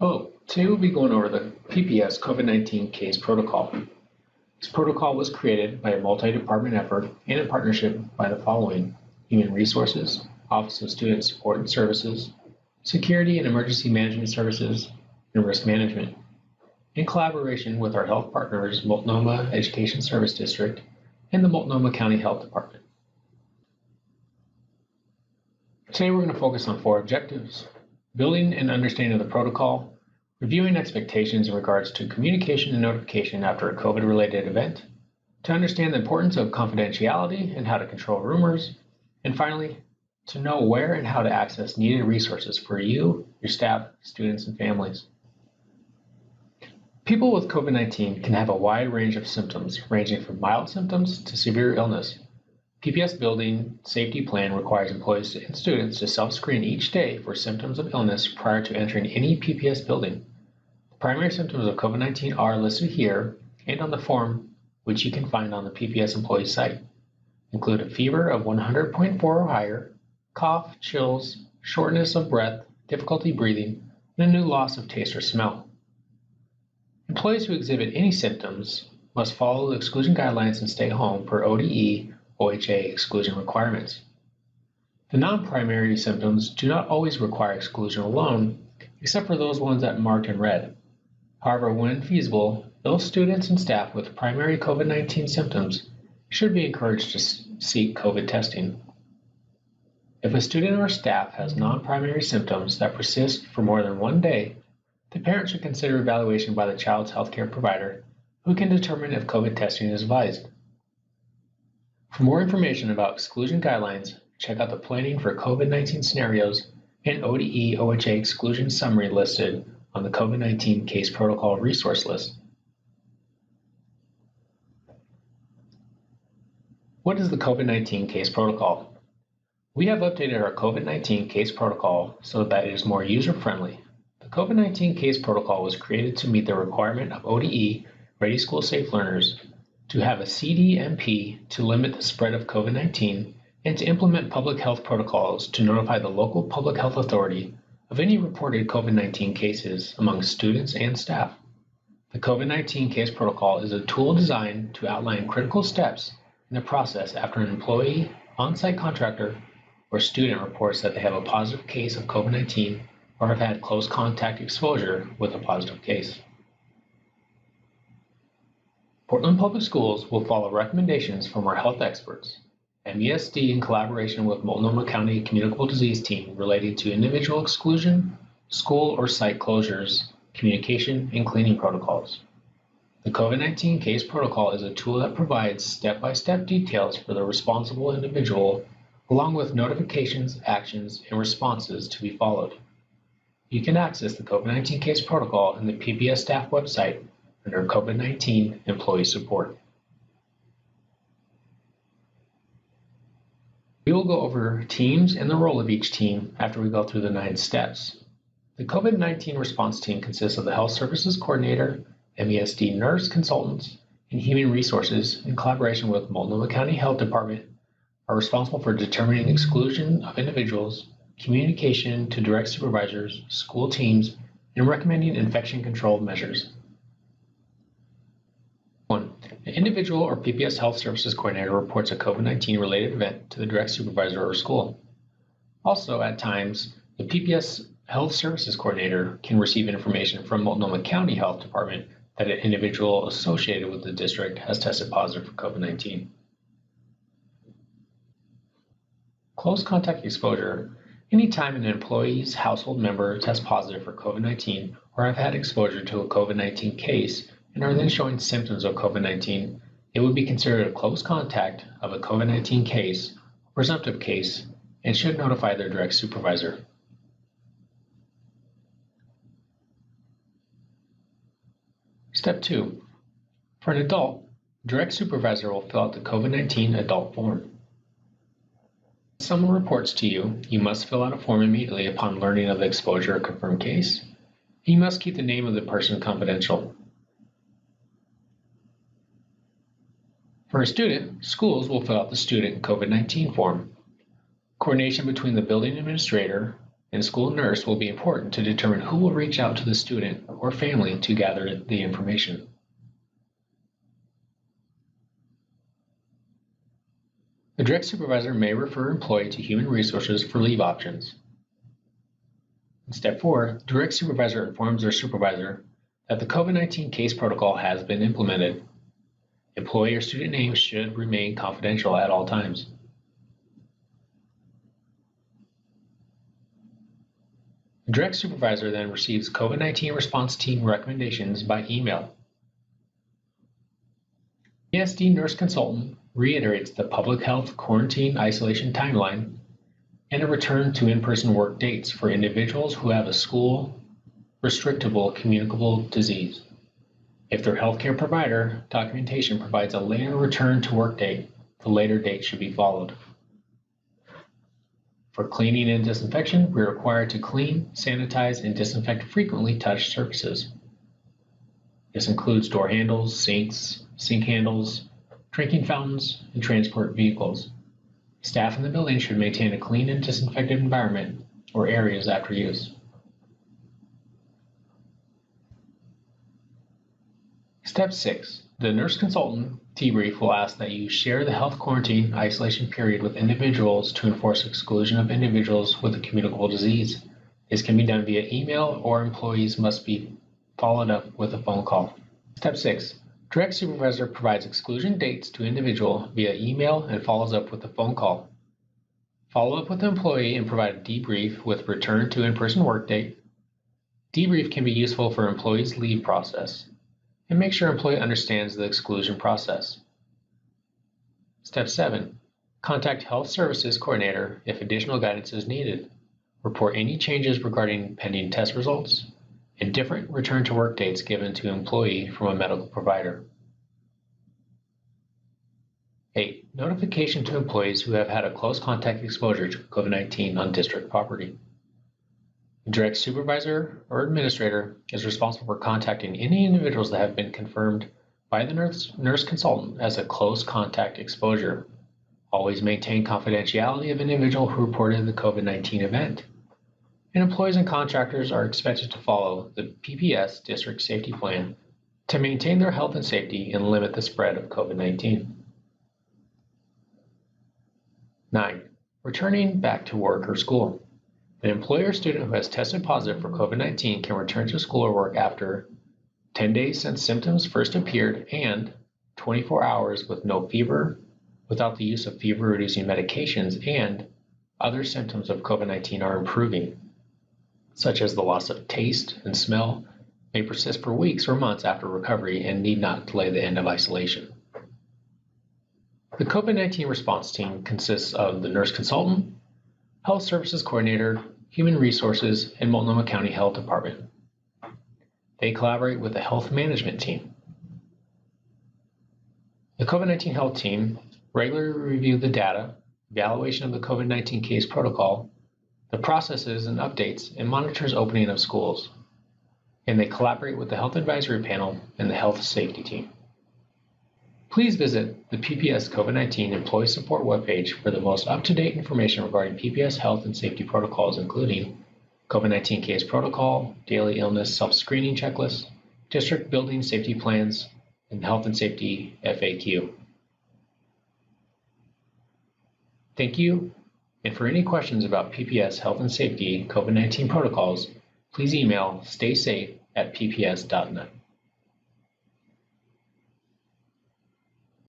Hello, today we'll be going over the PPS COVID-19 case protocol. This protocol was created by a multi-department effort and in partnership by the following: Human Resources, Office of Student Support and Services, Security and Emergency Management Services, and Risk Management, in collaboration with our health partners, Multnomah Education Service District and the Multnomah County Health Department. Today we're going to focus on 4 objectives: building an understanding of the protocol, reviewing expectations in regards to communication and notification after a COVID-related event, to understand the importance of confidentiality and how to control rumors, and finally, to know where and how to access needed resources for you, your staff, students, and families. People with COVID-19 can have a wide range of symptoms, ranging from mild symptoms to severe illness. PPS Building Safety Plan requires employees and students to self-screen each day for symptoms of illness prior to entering any PPS building. The primary symptoms of COVID-19 are listed here and on the form, which you can find on the PPS employee site, include a fever of 100.4 or higher, cough, chills, shortness of breath, difficulty breathing, and a new loss of taste or smell. Employees who exhibit any symptoms must follow the exclusion guidelines and stay home per ODE OHA exclusion requirements. The non-primary symptoms do not always require exclusion alone, except for those ones that are marked in red. However, when feasible, those students and staff with primary COVID-19 symptoms should be encouraged to seek COVID testing. If a student or staff has non-primary symptoms that persist for more than 1 day, the parent should consider evaluation by the child's healthcare provider, who can determine if COVID testing is advised. For more information about exclusion guidelines, check out the Planning for COVID-19 Scenarios and ODE OHA exclusion summary listed on the COVID-19 case protocol resource list. What is the COVID-19 case protocol? We have updated our COVID-19 case protocol so that it is more user-friendly. The COVID-19 case protocol was created to meet the requirement of ODE, Ready School Safe Learners, to have a CDMP to limit the spread of COVID-19 and to implement public health protocols to notify the local public health authority of any reported COVID-19 cases among students and staff. The COVID-19 case protocol is a tool designed to outline critical steps in the process after an employee, on-site contractor, or student reports that they have a positive case of COVID-19 or have had close contact exposure with a positive case. Portland Public Schools will follow recommendations from our health experts, MESD in collaboration with Multnomah County Communicable Disease Team relating to individual exclusion, school or site closures, communication, and cleaning protocols. The COVID-19 case protocol is a tool that provides step-by-step details for the responsible individual, along with notifications, actions, and responses to be followed. You can access the COVID-19 case protocol in the PPS staff website under COVID-19 Employee Support. We will go over teams and the role of each team after we go through the 9 steps. The COVID-19 response team consists of the Health Services Coordinator, MESD nurse consultants, and Human Resources in collaboration with Multnomah County Health Department are responsible for determining exclusion of individuals, communication to direct supervisors, school teams, and recommending infection control measures. 1. An individual or PPS Health Services Coordinator reports a COVID-19 related event to the direct supervisor or school. Also, at times, the PPS Health Services Coordinator can receive information from Multnomah County Health Department that an individual associated with the district has tested positive for COVID-19. Close contact exposure. Anytime an employee's household member tests positive for COVID-19 or have had exposure to a COVID-19 case and are then showing symptoms of COVID-19, it would be considered a close contact of a COVID-19 case, presumptive case, and should notify their direct supervisor. Step 2. For an adult, direct supervisor will fill out the COVID-19 adult form. When someone reports to you, you must fill out a form immediately upon learning of the exposure or confirmed case. You must keep the name of the person confidential. For a student, schools will fill out the student COVID-19 form. Coordination between the building administrator, and school nurse will be important to determine who will reach out to the student or family to gather the information. The direct supervisor may refer an employee to Human Resources for leave options. In step 4, the direct supervisor informs their supervisor that the COVID-19 case protocol has been implemented. Employee or student names should remain confidential at all times. The direct supervisor then receives COVID-19 response team recommendations by email. PPSD nurse consultant reiterates the public health quarantine isolation timeline and a return to in-person work dates for individuals who have a school restrictable communicable disease. If their healthcare provider documentation provides a later return to work date, the later date should be followed. For cleaning and disinfection, we are required to clean, sanitize, and disinfect frequently touched surfaces. This includes door handles, sinks, sink handles, drinking fountains, and transport vehicles. Staff in the building should maintain a clean and disinfected environment or areas after use. Step 6. The nurse consultant debrief will ask that you share the health quarantine isolation period with individuals to enforce exclusion of individuals with a communicable disease. This can be done via email, or employees must be followed up with a phone call. Step 6. Direct supervisor provides exclusion dates to individual via email and follows up with a phone call. Follow up with the employee and provide a debrief with return to in-person work date. Debrief can be useful for employees' leave process, and make sure employee understands the exclusion process. Step 7. Contact Health Services Coordinator if additional guidance is needed. Report any changes regarding pending test results and different return to work dates given to employee from a medical provider. 8. Notification to employees who have had a close contact exposure to COVID-19 on district property. The direct supervisor or administrator is responsible for contacting any individuals that have been confirmed by the nurse consultant as a close contact exposure. Always maintain confidentiality of individual who reported the COVID-19 event. And employees and contractors are expected to follow the PPS District Safety Plan to maintain their health and safety and limit the spread of COVID-19. 9. Returning back to work or school. An employee or student who has tested positive for COVID-19 can return to school or work after 10 days since symptoms first appeared and 24 hours with no fever, without the use of fever-reducing medications, and other symptoms of COVID-19 are improving, such as the loss of taste and smell, may persist for weeks or months after recovery and need not delay the end of isolation. The COVID-19 response team consists of the nurse consultant, Health Services Coordinator, Human Resources, and Multnomah County Health Department. They collaborate with the Health Management Team. The COVID-19 Health Team regularly review the data, evaluation of the COVID-19 case protocol, the processes and updates, and monitors opening of schools. And they collaborate with the Health Advisory Panel and the Health Safety Team. Please visit the PPS COVID-19 Employee Support webpage for the most up-to-date information regarding PPS health and safety protocols, including COVID-19 case protocol, daily illness self-screening checklist, district building safety plans, and health and safety FAQ. Thank you, and for any questions about PPS health and safety COVID-19 protocols, please email staysafe@pps.net.